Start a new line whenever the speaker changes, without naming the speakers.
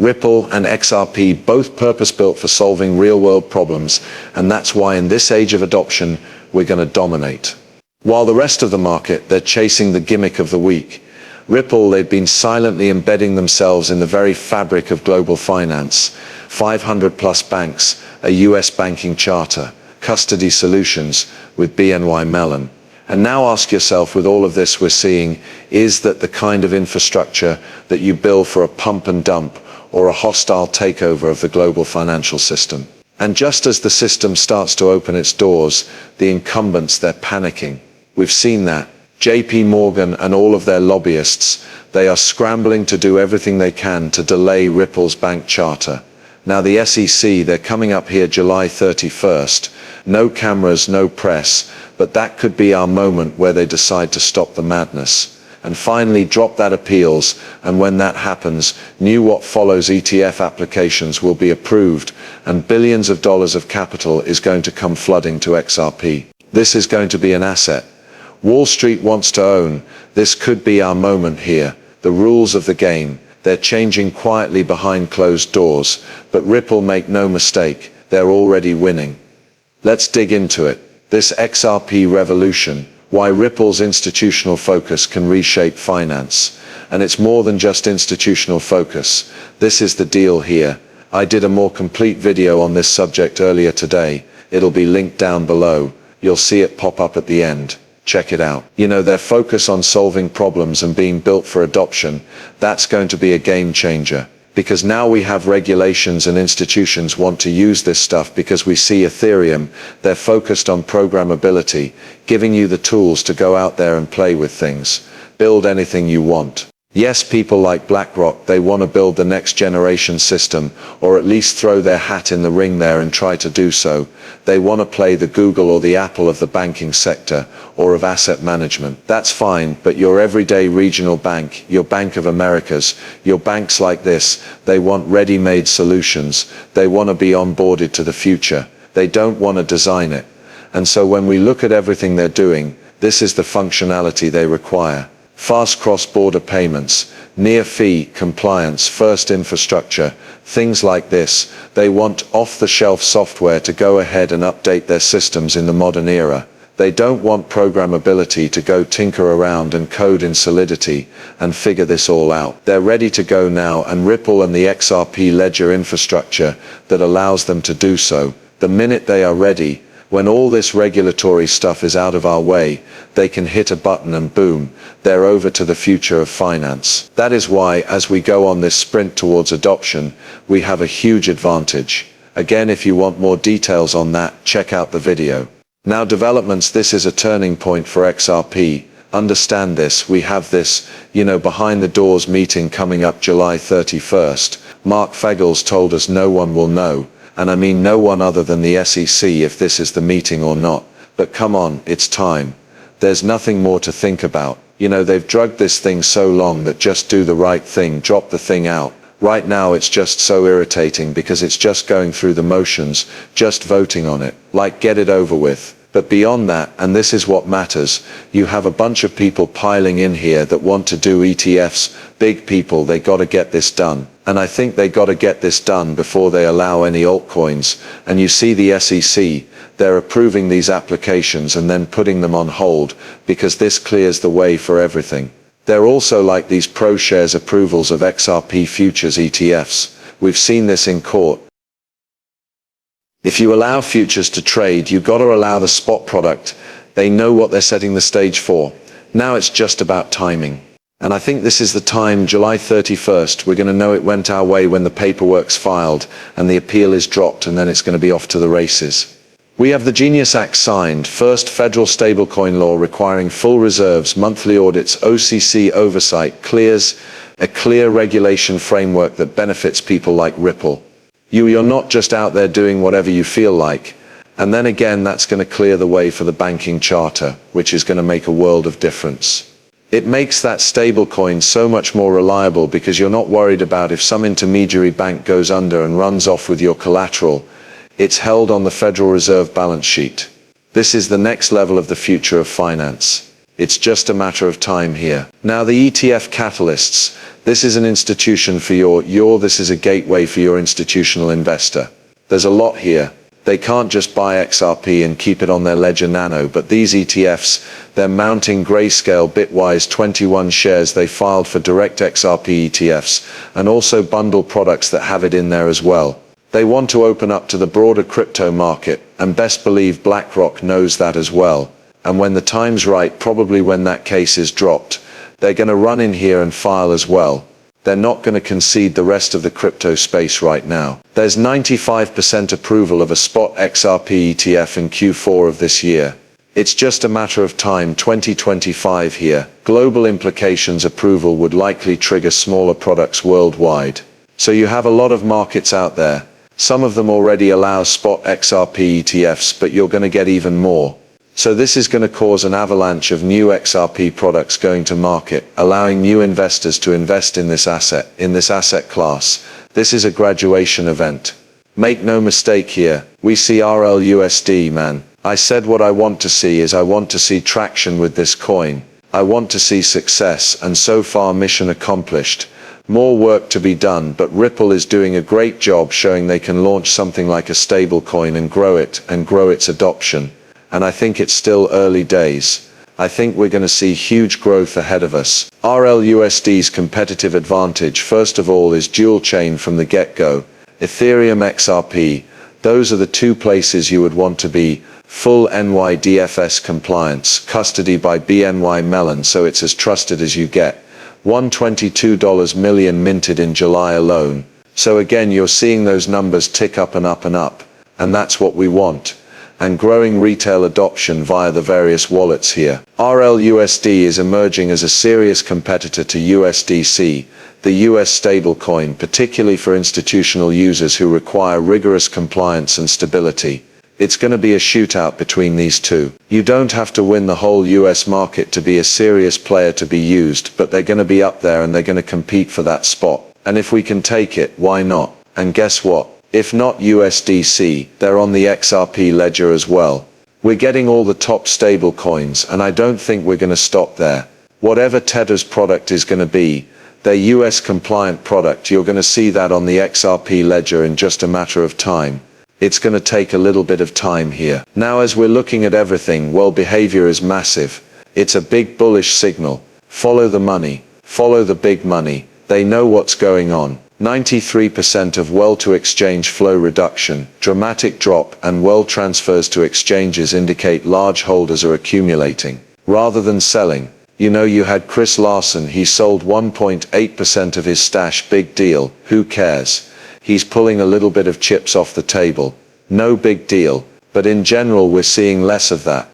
Ripple and XRP, both purpose-built for solving real-world problems, and that's why in this age of adoption, we're going to dominate. While the rest of the market, they're chasing the gimmick of the week. Ripple, they've been silently embedding themselves in the very fabric of global finance. 500-plus banks, a US banking charter, custody solutions with BNY Mellon. And now ask yourself, with all of this we're seeing, is that the kind of infrastructure that you build for a pump and dump or a hostile takeover of the global financial system? And just as the system starts to open its doors, the incumbents, they're panicking. We've seen that. JP Morgan and all of their lobbyists, they are scrambling to do everything they can to delay Ripple's bank charter. Now the SEC, they're coming up here July 31st. No cameras, no press, but that could be our moment where they decide to stop the madness and finally drop that appeals. And when that happens, what follows ETF applications will be approved and billions of dollars of capital is going to come flooding to XRP. This is going to be an asset Wall Street wants to own. This could be our moment here. The rules of the game, they're changing quietly behind closed doors, but Ripple, make no mistake, they're already winning. Let's dig into it. This XRP revolution, why Ripple's institutional focus can reshape finance. And it's more than just institutional focus. This is the deal here. I did a more complete video on this subject earlier today. It'll be linked down below. You'll see it pop up at the end. Check it out. Their focus on solving problems and being built for adoption, that's going to be a game changer. Because now we have regulations and institutions want to use this stuff because we see Ethereum, they're focused on programmability, giving you the tools to go out there and play with things. Build anything you want. Yes, people like BlackRock, they want to build the next generation system, or at least throw their hat in the ring there and try to do so. They want to play the Google or the Apple of the banking sector, or of asset management. That's fine, but your everyday regional bank, your Bank of Americas, your banks like this, they want ready-made solutions. They want to be onboarded to the future. They don't want to design it. And so when we look at everything they're doing, this is the functionality they require. Fast cross-border payments, near-fee compliance, first infrastructure, things like this. They want off-the-shelf software to go ahead and update their systems in the modern era. They don't want programmability to go tinker around and code in Solidity and figure this all out. They're ready to go now, and Ripple and the XRP ledger infrastructure that allows them to do so. The minute they are ready, when all this regulatory stuff is out of our way, they can hit a button and boom, they're over to the future of finance. That is why, as we go on this sprint towards adoption, we have a huge advantage. Again, if you want more details on that, check out the video. Now developments, this is a turning point for XRP. Understand this, we have this, behind the doors meeting coming up July 31st. Mark Fagles told us no one will know. And I mean no one other than the SEC, if this is the meeting or not. But come on, it's time. There's nothing more to think about. They've drugged this thing so long that just do the right thing, drop the thing out. Right now it's just so irritating because it's just going through the motions, just voting on it. Like, get it over with. But beyond that, and this is what matters, you have a bunch of people piling in here that want to do ETFs, big people, they gotta get this done. And I think they gotta get this done before they allow any altcoins. And you see the SEC, they're approving these applications and then putting them on hold, because this clears the way for everything. They're also like these ProShares approvals of XRP futures ETFs. We've seen this in court. If you allow futures to trade, you gotta allow the spot product. They know what they're setting the stage for. Now it's just about timing. And I think this is the time, July 31st, we're gonna know it went our way when the paperwork's filed and the appeal is dropped, and then it's gonna be off to the races. We have the Genius Act signed, first federal stablecoin law requiring full reserves, monthly audits, OCC oversight, clears a clear regulation framework that benefits people like Ripple. You're not just out there doing whatever you feel like. And then again, that's going to clear the way for the banking charter, which is going to make a world of difference. It makes that stablecoin so much more reliable because you're not worried about if some intermediary bank goes under and runs off with your collateral. It's held on the Federal Reserve balance sheet. This is the next level of the future of finance. It's just a matter of time here. Now the ETF catalysts, This is an institution for this is a gateway for your institutional investor. There's a lot here. They can't just buy XRP and keep it on their ledger nano, but these ETFs, they're mounting Grayscale Bitwise 21 shares they filed for direct XRP ETFs, and also bundle products that have it in there as well. They want to open up to the broader crypto market, and best believe BlackRock knows that as well. And when the time's right, probably when that case is dropped, they're going to run in here and file as well. They're not going to concede the rest of the crypto space right now. There's 95% approval of a spot XRP ETF in Q4 of this year. It's just a matter of time. 2025 here. Global implications approval would likely trigger smaller products worldwide. So you have a lot of markets out there. Some of them already allow spot XRP ETFs, but you're going to get even more. So this is going to cause an avalanche of new XRP products going to market, allowing new investors to invest in this asset class. This is a graduation event. Make no mistake here, we see RLUSD, man. I said what I want to see is I want to see traction with this coin. I want to see success, and so far mission accomplished. More work to be done, but Ripple is doing a great job showing they can launch something like a stablecoin and grow its adoption. And I think it's still early days. I think we're going to see huge growth ahead of us. RLUSD's competitive advantage, first of all, is dual chain from the get-go. Ethereum, XRP, those are the two places you would want to be. Full NYDFS compliance, custody by BNY Mellon, so it's as trusted as you get. $122 million minted in July alone. So again, you're seeing those numbers tick up and up and up. And that's what we want. And growing retail adoption via the various wallets here. RLUSD is emerging as a serious competitor to USDC, the US stablecoin, particularly for institutional users who require rigorous compliance and stability. It's going to be a shootout between these two. You don't have to win the whole US market to be a serious player to be used, but they're going to be up there and they're going to compete for that spot. And if we can take it, why not? And guess what? If not USDC, they're on the XRP ledger as well. We're getting all the top stable coins, and I don't think we're going to stop there. Whatever Tether's product is going to be, their US compliant product, you're going to see that on the XRP ledger in just a matter of time. It's going to take a little bit of time here. Now, as we're looking at everything, well, behavior is massive. It's a big bullish signal. Follow the money. Follow the big money. They know what's going on. 93% of well-to-exchange flow reduction, dramatic drop, and well transfers to exchanges indicate large holders are accumulating, rather than selling. You know, you had Chris Larsson, he sold 1.8% of his stash. Big deal, who cares? He's pulling a little bit of chips off the table. No big deal, but in general we're seeing less of that.